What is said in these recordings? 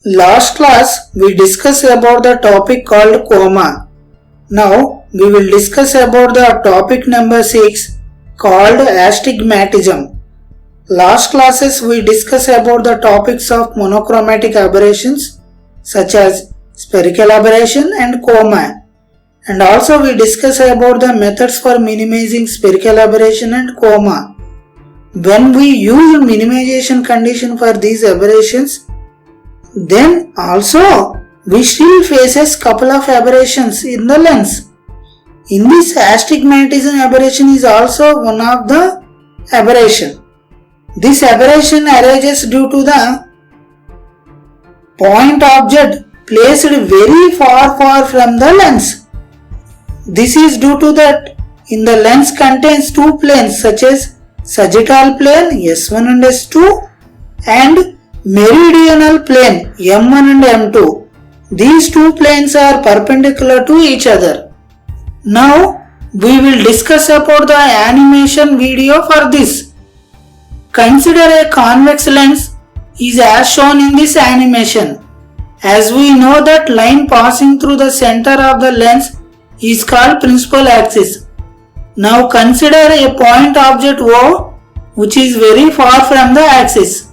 Last class we discussed about the topic called coma. Now we will discuss about the topic number 6 called astigmatism. Last classes we discussed about the topics of monochromatic aberrations such as spherical aberration and coma, and also we discussed about the methods for minimizing spherical aberration and coma. When we use minimization condition for these aberrations, then also we still faces couple of aberrations in the lens. In this astigmatism aberration is also one of the aberration. This aberration arises due to the point object placed very far from the lens. This is due to that in the lens contains two planes such as sagittal plane S1 and S2 and meridional plane M1 and M2. These two planes are perpendicular to each other. Now we will discuss about the animation video for this. Consider a convex lens is as shown in this animation. As we know that line passing through the center of the lens is called principal axis. Now consider a point object O which is very far from the axis,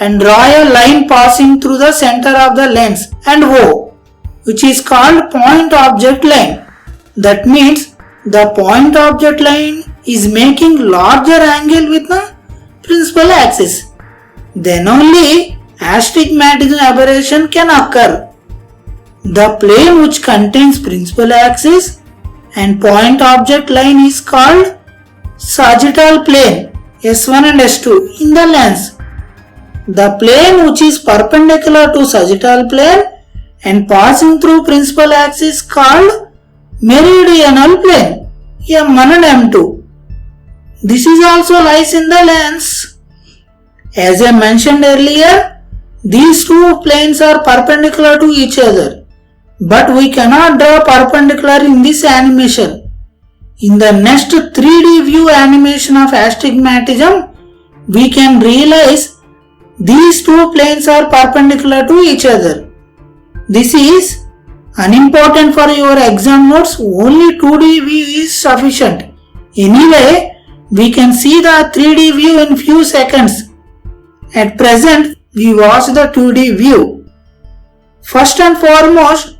and draw a line passing through the center of the lens and O, which is called point object line. That means the point object line is making larger angle with the principal axis. Then only astigmatism aberration can occur. The plane which contains principal axis and point object line is called sagittal plane S1 and S2 in the lens. The plane which is perpendicular to sagittal plane and passing through principal axis called meridional plane M1 and M2. This is also lies in the lens. As I mentioned earlier, these two planes are perpendicular to each other, but we cannot draw perpendicular in this animation. In the next 3D view animation of astigmatism, we can realize these two planes are perpendicular to each other. This is unimportant for your exam notes, only 2D view is sufficient. Anyway, we can see the 3D view in few seconds. At present, we watch the 2D view. First and foremost,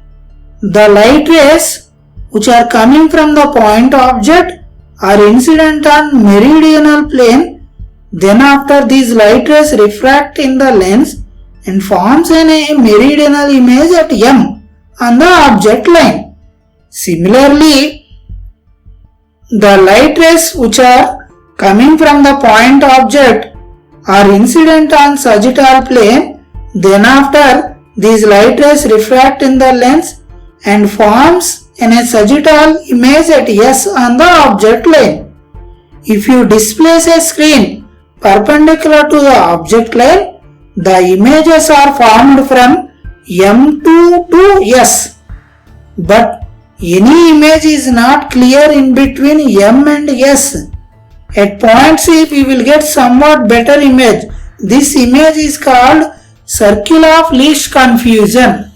the light rays which are coming from the point object are incident on meridional plane. Then after these light rays refract in the lens and forms a meridional image at M on the object line. Similarly, the light rays which are coming from the point object are incident on sagittal plane. Then after these light rays refract in the lens and forms in a sagittal image at S on the object line. If you displace a screen perpendicular to the object line, the images are formed from M2 to S. But any image is not clear in between M and S. At point C we will get somewhat better image. This image is called circle of least confusion.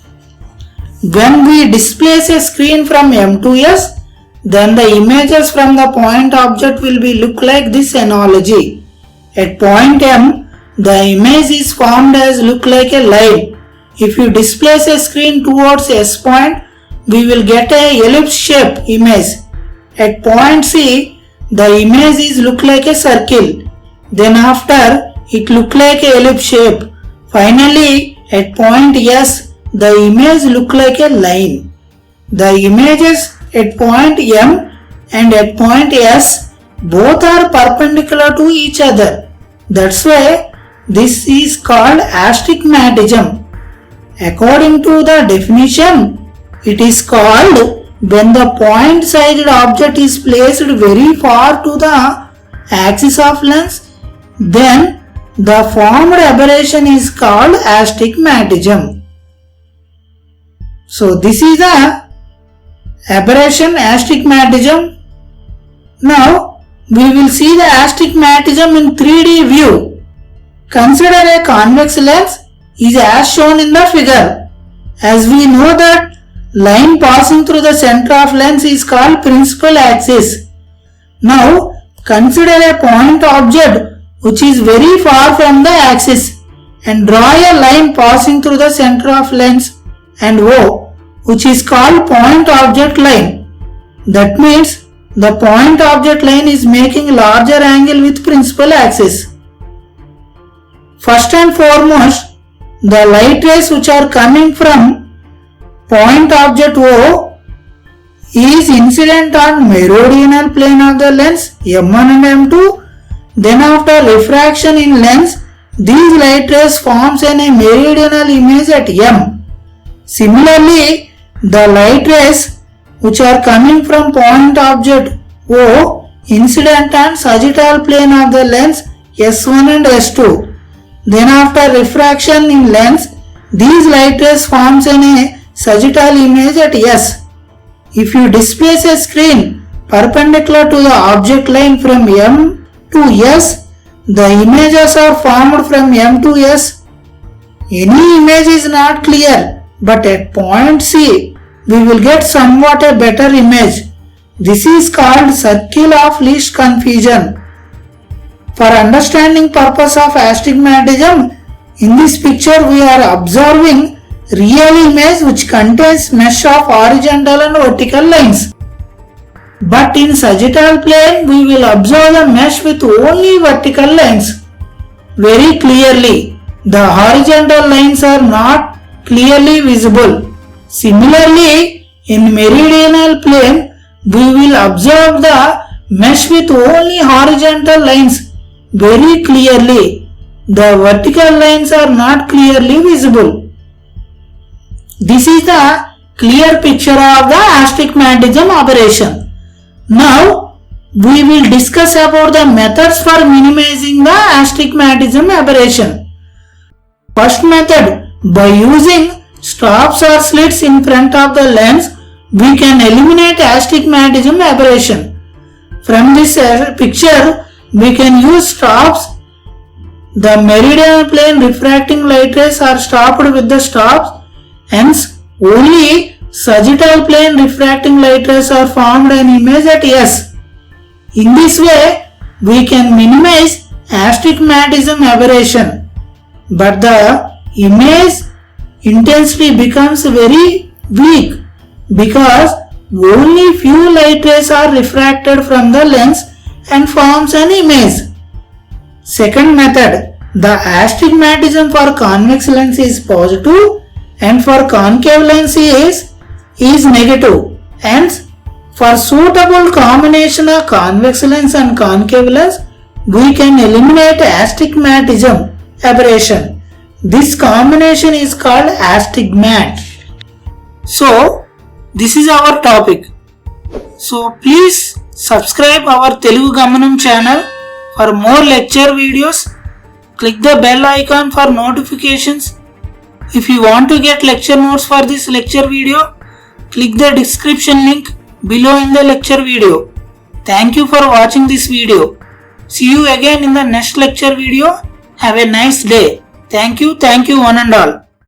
When we displace a screen from M to S, then the images from the point object will be look like this analogy. At point M, the image is formed as look like a line. If you displace a screen towards S point, we will get a ellipse shape image. At point C, the image is look like a circle. Then after, it look like a ellipse shape. Finally, at point S, the image look like a line. The images at point M and at point S both are perpendicular to each other. That's why this is called astigmatism. According to the definition, it is called when the point-sized object is placed very far to the axis of lens, then the formed aberration is called astigmatism. So this is the aberration astigmatism. Now we will see the astigmatism in 3D view. Consider a convex lens is as shown in the figure. As we know that line passing through the center of lens is called principal axis. Now consider a point object which is very far from the axis and draw a line passing through the center of lens and O, which is called point object line. That means the point object line is making larger angle with principal axis. First and foremost, the light rays which are coming from point object O is incident on meridional plane of the lens M1 and M2. Then after refraction in lens, these light rays forms a meridional image at M. Similarly, the light rays which are coming from point object O incident on sagittal plane of the lens S1 and S2. Then after refraction in lens, these light rays forms a sagittal image at S. If you displace a screen perpendicular to the object line from M to S, the images are formed from M to S. Any image is not clear, but at point C, we will get somewhat a better image. This is called circle of least confusion. For understanding purpose of astigmatism, in this picture we are observing real image which contains mesh of horizontal and vertical lines. But in sagittal plane, we will observe the mesh with only vertical lines. Very clearly, the horizontal lines are not clearly visible. Similarly, in meridional plane, we will observe the mesh with only horizontal lines very clearly. The vertical lines are not clearly visible. This is the clear picture of the astigmatism aberration. Now, we will discuss about the methods for minimizing the astigmatism aberration. First method, by using stops or slits in front of the lens, we can eliminate astigmatism aberration. From this picture, we can use stops. The meridional plane refracting light rays are stopped with the stops, hence only sagittal plane refracting light rays are formed an image at S. In this way, we can minimize astigmatism aberration, but the image intensity becomes very weak because only few light rays are refracted from the lens and forms an image. Second method, the astigmatism for convex lens is positive and for concave lens is negative. Hence, for suitable combination of convex lens and concave lens, we can eliminate astigmatism aberration. This combination is called astigmat. So, this is our topic. So, please subscribe our Telugu Gamanam channel for more lecture videos. Click the bell icon for notifications. If you want to get lecture notes for this lecture video, click the description link below in the lecture video. Thank you for watching this video. See you again in the next lecture video. Have a nice day. Thank you one and all.